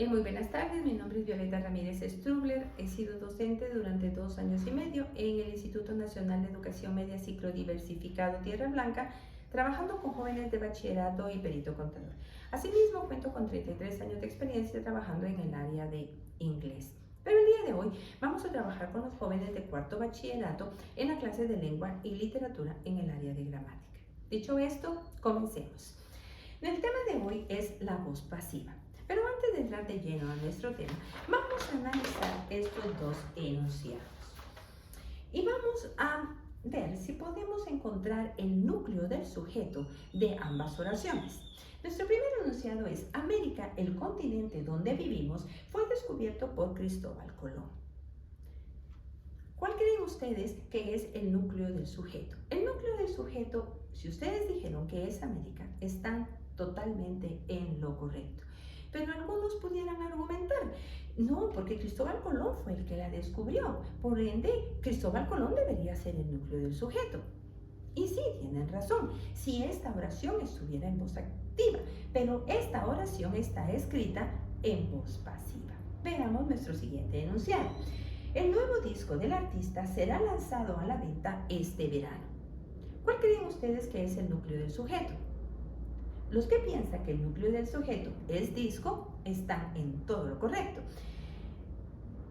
Muy buenas tardes, mi nombre es Violeta Ramírez Strubler, he sido docente durante 2 años y medio en el Instituto Nacional de Educación Media Ciclo Diversificado Tierra Blanca, trabajando con jóvenes de bachillerato y perito contador. Asimismo, cuento con 33 años de experiencia trabajando en el área de inglés. Pero el día de hoy vamos a trabajar con los jóvenes de cuarto bachillerato en la clase de lengua y literatura en el área de gramática. Dicho esto, comencemos. El tema de hoy es la voz pasiva. Pero antes de entrar de lleno a nuestro tema, vamos a analizar estos dos enunciados. Y vamos a ver si podemos encontrar el núcleo del sujeto de ambas oraciones. Nuestro primer enunciado es: América, el continente donde vivimos, fue descubierto por Cristóbal Colón. ¿Cuál creen ustedes que es el núcleo del sujeto? El núcleo del sujeto, si ustedes dijeron que es América, están totalmente en lo correcto. Pero algunos pudieran argumentar: no, porque Cristóbal Colón fue el que la descubrió, por ende, Cristóbal Colón debería ser el núcleo del sujeto. Y sí, tienen razón, si esta oración estuviera en voz activa, pero esta oración está escrita en voz pasiva. Veamos nuestro siguiente enunciado. El nuevo disco del artista será lanzado a la venta este verano. ¿Cuál creen ustedes que es el núcleo del sujeto? Los que piensan que el núcleo del sujeto es disco están en todo lo correcto.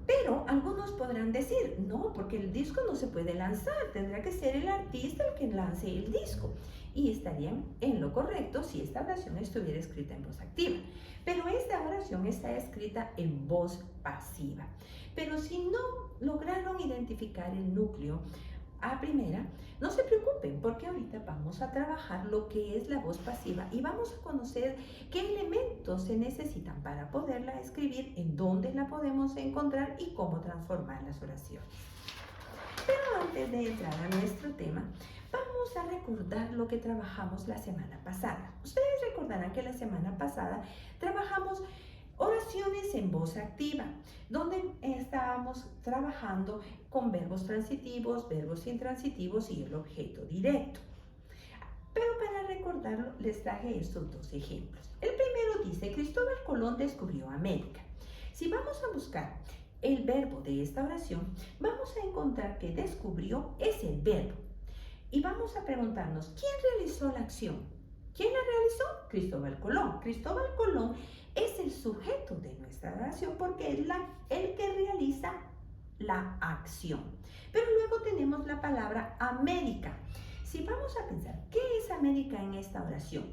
Pero algunos podrán decir: no, porque el disco no se puede lanzar, tendrá que ser el artista el que lance el disco. Y estarían en lo correcto si esta oración estuviera escrita en voz activa. Pero esta oración está escrita en voz pasiva. Pero si no lograron identificar el núcleo a primera, no se preocupen, porque ahorita vamos a trabajar lo que es la voz pasiva y vamos a conocer qué elementos se necesitan para poderla escribir, en dónde la podemos encontrar y cómo transformar las oraciones. Pero antes de entrar a nuestro tema, vamos a recordar lo que trabajamos la semana pasada. Ustedes recordarán que la semana pasada trabajamos oraciones en voz activa, donde estábamos trabajando con verbos transitivos, verbos intransitivos y el objeto directo. Pero para recordarlo, les traje estos dos ejemplos. El primero dice: Cristóbal Colón descubrió América. Si vamos a buscar el verbo de esta oración, vamos a encontrar que descubrió es el verbo. Y vamos a preguntarnos: ¿quién realizó la acción? ¿Quién la realizó? Cristóbal Colón. Cristóbal Colón es el sujeto de nuestra oración porque es el que realiza la acción. Pero luego tenemos la palabra América. Si vamos a pensar, ¿qué es América en esta oración?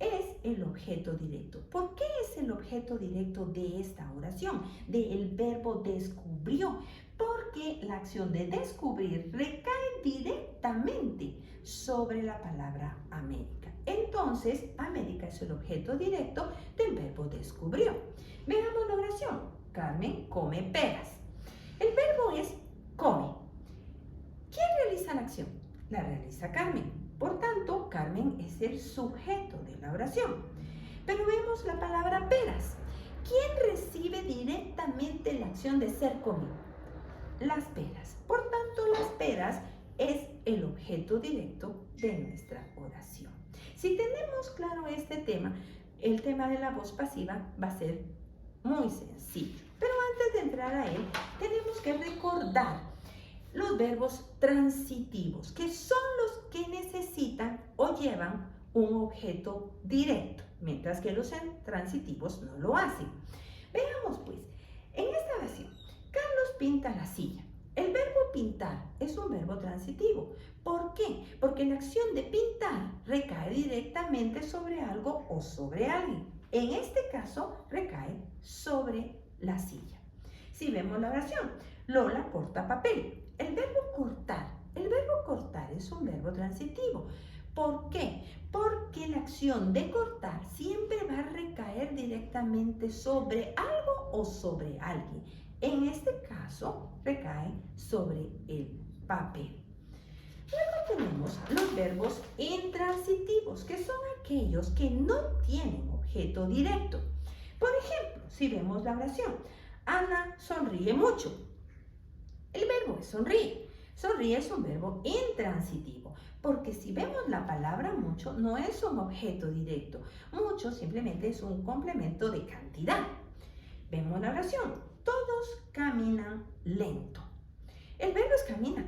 Es el objeto directo. ¿Por qué es el objeto directo de esta oración? Del verbo descubrió. Porque la acción de descubrir recae directamente sobre la palabra América. Entonces, América es el objeto directo del verbo descubrió. Veamos la oración. Carmen come peras. El verbo es come. ¿Quién realiza la acción? La realiza Carmen. Por tanto, Carmen es el sujeto de la oración. Pero vemos la palabra peras. ¿Quién recibe directamente la acción de ser comido? Las peras. Por tanto, las peras es el objeto directo de nuestra oración. Si tenemos claro este tema, el tema de la voz pasiva va a ser muy sencillo. Pero antes de entrar a él, tenemos que recordar los verbos transitivos, que son los que necesitan o llevan un objeto directo, mientras que los transitivos no lo hacen. Veamos pues, en esta oración, Carlos pinta la silla. El verbo pintar es un verbo transitivo. ¿Por qué? Porque la acción de pintar recae directamente sobre algo o sobre alguien. En este caso, recae sobre la silla. Si vemos la oración, Lola corta papel. El verbo cortar es un verbo transitivo. ¿Por qué? Porque la acción de cortar siempre va a recaer directamente sobre algo o sobre alguien. En este caso, recae sobre el papel. Luego tenemos los verbos intransitivos, que son aquellos que no tienen objeto directo. Por ejemplo, si vemos la oración, Ana sonríe mucho. El verbo es sonríe. Sonríe es un verbo intransitivo, porque si vemos la palabra mucho, no es un objeto directo. Mucho simplemente es un complemento de cantidad. Vemos la oración. Todos caminan lento. El verbo es caminar.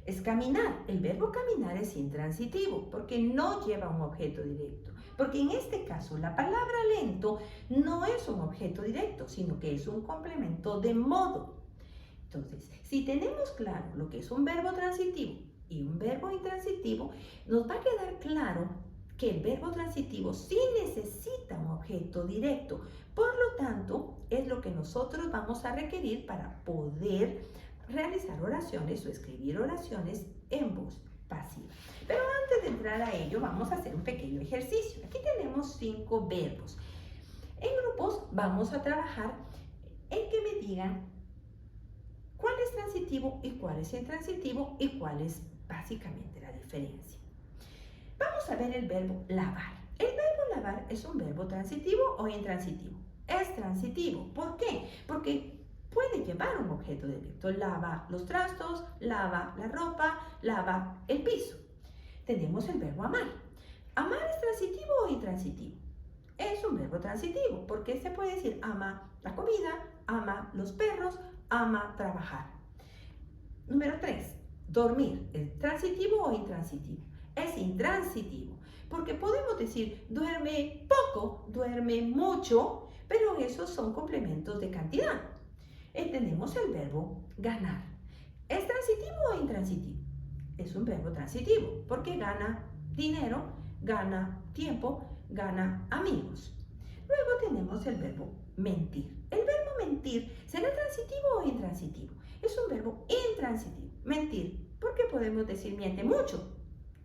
Es caminar. El verbo caminar es intransitivo porque no lleva un objeto directo. Porque en este caso la palabra lento no es un objeto directo, sino que es un complemento de modo. Entonces, si tenemos claro lo que es un verbo transitivo y un verbo intransitivo, nos va a quedar claro que el verbo transitivo sí necesita un objeto directo. Por lo tanto, es lo que nosotros vamos a requerir para poder realizar oraciones o escribir oraciones en voz pasiva. Pero antes de entrar a ello, vamos a hacer un pequeño ejercicio. Aquí tenemos 5 verbos. En grupos vamos a trabajar en que me digan cuál es transitivo y cuál es intransitivo y cuál es básicamente la diferencia. Vamos a ver el verbo lavar. ¿El verbo lavar es un verbo transitivo o intransitivo? Es transitivo. ¿Por qué? Porque puede llevar un objeto directo. Lava los trastos, lava la ropa, lava el piso. Tenemos el verbo amar. ¿Amar es transitivo o intransitivo? Es un verbo transitivo porque se puede decir ama la comida, ama los perros, ama trabajar. Número 3. Dormir. ¿Es transitivo o intransitivo? Es intransitivo porque podemos decir duerme poco, duerme mucho, pero esos son complementos de cantidad. Tenemos el verbo ganar. ¿Es transitivo o intransitivo? Es un verbo transitivo porque gana dinero, gana tiempo, gana amigos. Luego tenemos el verbo mentir. ¿El verbo mentir será transitivo o intransitivo? Es un verbo intransitivo. Mentir, porque podemos decir miente mucho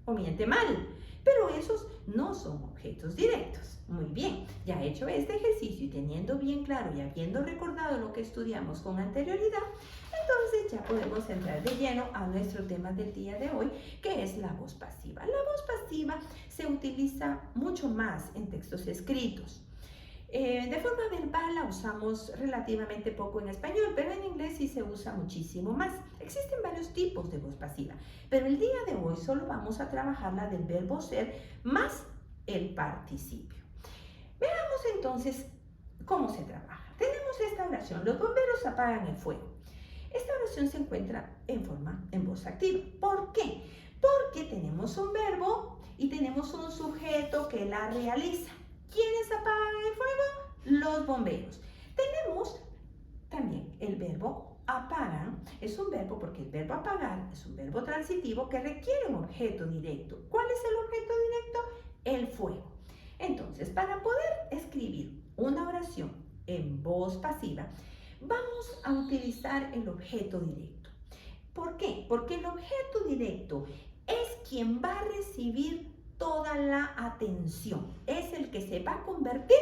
o miente mal, pero esos no son objetos directos. Muy bien, ya hecho este ejercicio y teniendo bien claro y habiendo recordado lo que estudiamos con anterioridad, entonces ya podemos entrar de lleno a nuestro tema del día de hoy, que es la voz pasiva. La voz pasiva se utiliza mucho más en textos escritos. De forma verbal la usamos relativamente poco en español, pero en inglés sí se usa muchísimo más. Existen varios tipos de voz pasiva, pero el día de hoy solo vamos a trabajar la del verbo ser más el participio. Veamos entonces cómo se trabaja. Tenemos esta oración: los bomberos apagan el fuego. Esta oración se encuentra en voz activa. ¿Por qué? Porque tenemos un verbo y tenemos un sujeto que la realiza. ¿Quiénes apagan el fuego? Los bomberos. Tenemos también el verbo apagan. Es un verbo porque el verbo apagar es un verbo transitivo que requiere un objeto directo. ¿Cuál es el objeto directo? El fuego. Entonces, para poder escribir una oración en voz pasiva, vamos a utilizar el objeto directo. ¿Por qué? Porque el objeto directo es quien va a recibir toda la atención. Es el que se va a convertir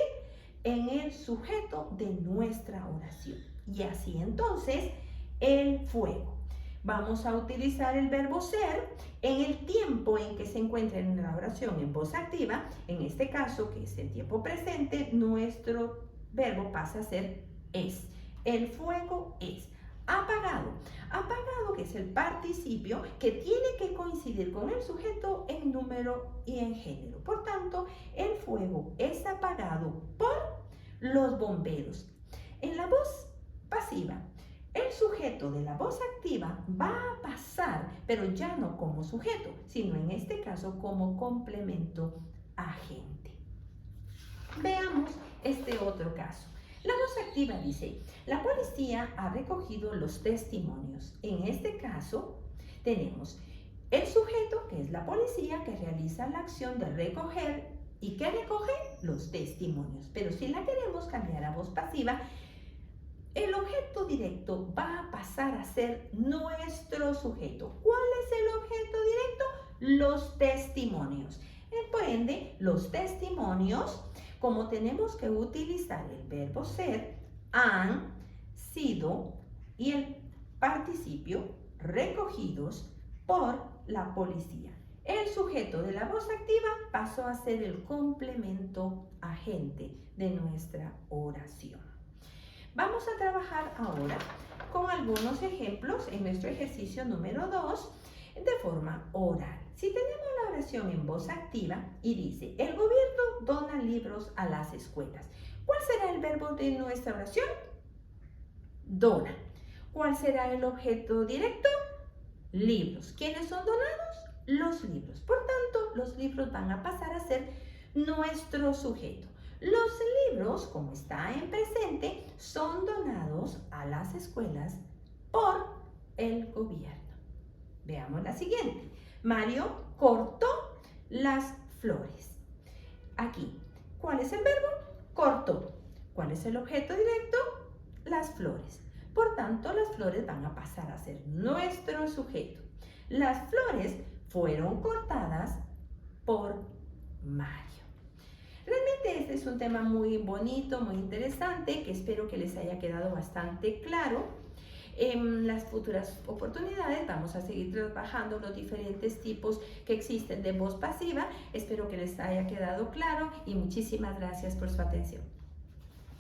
en el sujeto de nuestra oración. Y así entonces, el fuego. Vamos a utilizar el verbo ser en el tiempo en que se encuentra en la oración en voz activa. En este caso, que es el tiempo presente, nuestro verbo pasa a ser es. El fuego es. Apagado. Apagado, que es el participio que tiene que coincidir con el sujeto en número y en género. Por tanto, el fuego es apagado por los bomberos. En la voz pasiva, el sujeto de la voz activa va a pasar, pero ya no como sujeto, sino en este caso como complemento agente. Veamos este otro caso. La voz activa dice: la policía ha recogido los testimonios. En este caso tenemos el sujeto, que es la policía, que realiza la acción de recoger. ¿Y qué recoge? Los testimonios. Pero si la queremos cambiar a voz pasiva, el objeto directo va a pasar a ser nuestro sujeto. ¿Cuál es el objeto directo? Los testimonios. Por ende, los testimonios, como tenemos que utilizar el verbo ser, han sido y el participio recogidos por la policía. El sujeto de la voz activa pasó a ser el complemento agente de nuestra oración. Vamos a trabajar ahora con algunos ejemplos en nuestro ejercicio número 2 de forma oral. Si tenemos la oración en voz activa y dice: el gobierno dona libros a las escuelas, ¿cuál será el verbo de nuestra oración? dona. ¿Cuál será el objeto directo? Libros. ¿Quiénes son donados? Los libros. Por tanto, los libros van a pasar a ser nuestro sujeto. Los libros, como está en presente, son donados a las escuelas por el gobierno. Veamos la siguiente. Mario cortó las flores. Aquí, ¿cuál es el verbo? Cortó. ¿Cuál es el objeto directo? Las flores. Por tanto, las flores van a pasar a ser nuestro sujeto. Las flores fueron cortadas por Mario. Realmente este es un tema muy bonito, muy interesante, que espero que les haya quedado bastante claro. En las futuras oportunidades vamos a seguir trabajando los diferentes tipos que existen de voz pasiva. Espero que les haya quedado claro y muchísimas gracias por su atención.